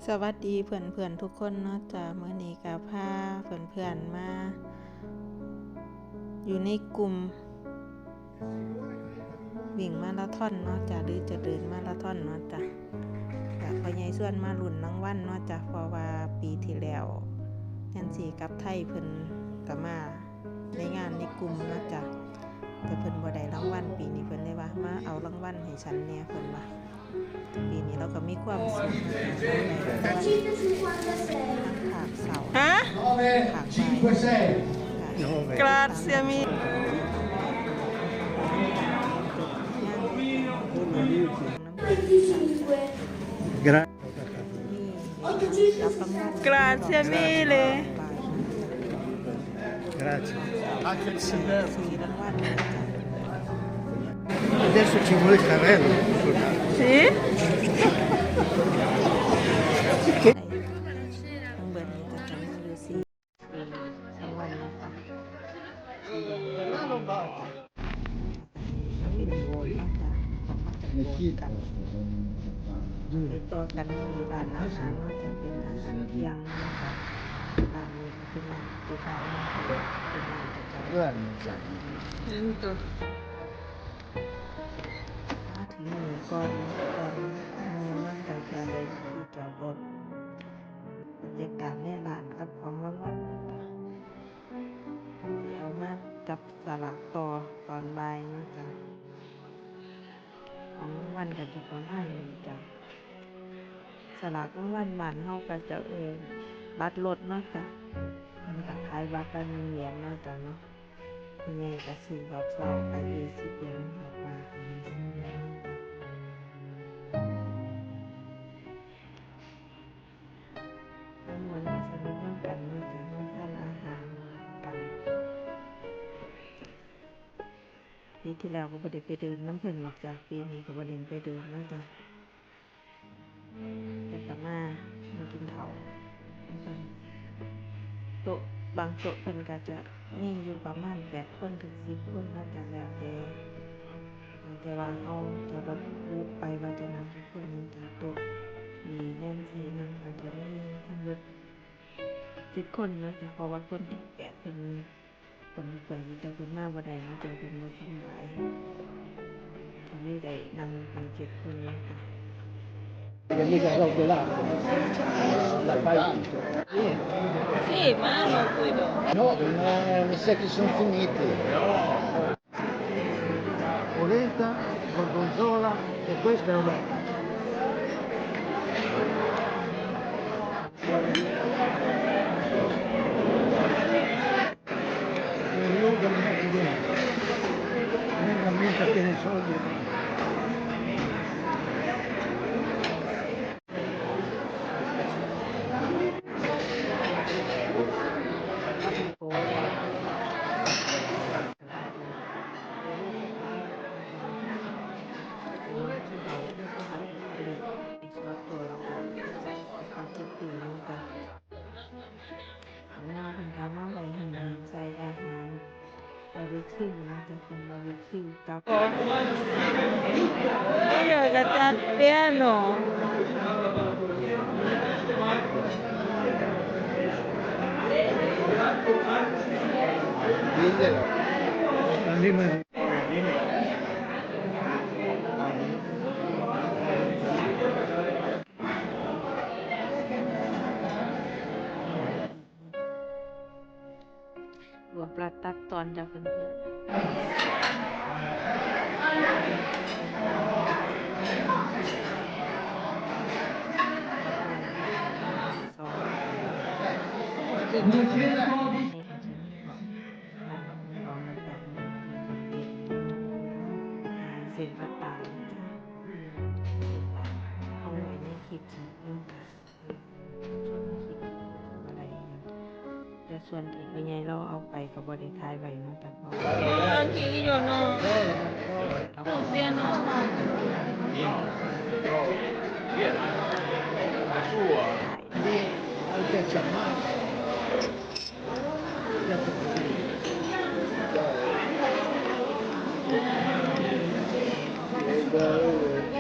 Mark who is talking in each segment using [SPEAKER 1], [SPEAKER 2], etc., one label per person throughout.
[SPEAKER 1] สวัสดีเพื่อนๆทุกคนเนาะจ้ะมื้อนี้ก็พาเพื่อนๆมาอยู่ในกลุ่มวิ่งมาราธอนเนาะจ้ะหรือจะเดินมาราธอนเนาะจ้ะก็พ่อใหญ่ส่วนมาลุ้นรางวัลเนาะจ้ะเพราะว่าปีที่แล้วยันสีกับไทยเพิ่นก็มาในงานในกลุ่มเนาะจ้ะแต่เพิ่นบ่ได้รางวัลปีนี้เพิ่นเลยว่ามาเอารางวัลให้ฉันแน่เพิ่นว่าปีนี้เราก็มีความสุขนะคะทั้งผากเสาผากใบGrazie mille. Grazie mille.
[SPEAKER 2] Grazie. Adesso ci vuole il carrello.
[SPEAKER 1] Sì? Kan itu kan di tanah sana tapi yang kami ituถึงก่อนมันแต่จะได้ที่จอดรถเด็กการแน่นานกับของรางวัลเอามาจับสลากต่อตอนบ่ายนะจ๊ะของรางวัลก็จะประมาณนี้จ้ะสลากรางวัลบ้านเฮาก็จะบัตรรถเนาะจ้ะมันก็ขายบัตรละ1 เหรียญเนาะจ้ะเนาะยังไงก็ซื้อรอบเช้าไป20 เหรียญออกมาทั้งหมดก็สนุกร่วมกันเนาะจ้ะทานอาหารกันปีที่แล้วก็บ่ได้ไปเดินน้ำเพิ่นหรอกจ้ะปีนี้ก็บ่ได้ไปเดินเนาะจ้ะแต่ก็มากินข้าวโต๊ะบางโต๊ะเพิ่นก็จะมีอยู่ประมาณ8 คนถึง10 คนเนาะจ้ะแล้วแต่ว่าเอาจะระบุไปว่าจะนั่งกี่คนจะโต๊ะมีแน่นสินั่งก็จะมีทั้งหมด10 คนเนาะจ้ะเพราะว่าคนที่8เป็นคนไปแต่คนมาบ่ได้เนาะจ้ะเป็นบ่สบายก็เลยได้นั่งกัน7 คนเนาะจ้ะ
[SPEAKER 2] Mica robe là la fai
[SPEAKER 1] Sì, ma non guido.
[SPEAKER 2] no, mi sa che sono finiti. Polenta, gorgonzola e questa è una lunga mi metti dentro. Venga a mente appena i soldi. ใส่อาหารบาร์บีคิวนะจะเป็นบาร์บีคิวกับIo che pianoรวมปลาตักตอนจะเป็นเส้นปลาตายเอาไว้ในคลิปอะไรแต่ส่วนที่เป็นไงเราเอาไปกับบริทายไว้เนาะแต่ก็io no siano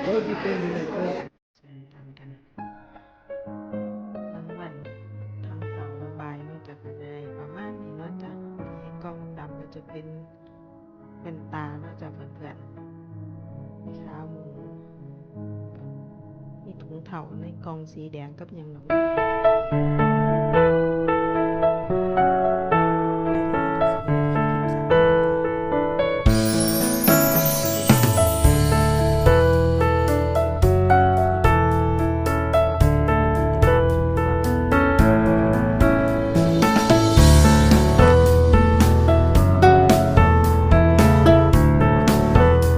[SPEAKER 2] Poi dipende dai prezzi.
[SPEAKER 1] เพื่อนมีขาหมูมีถุงเฒ่าในกล่องสีแดงกับหยังหนอ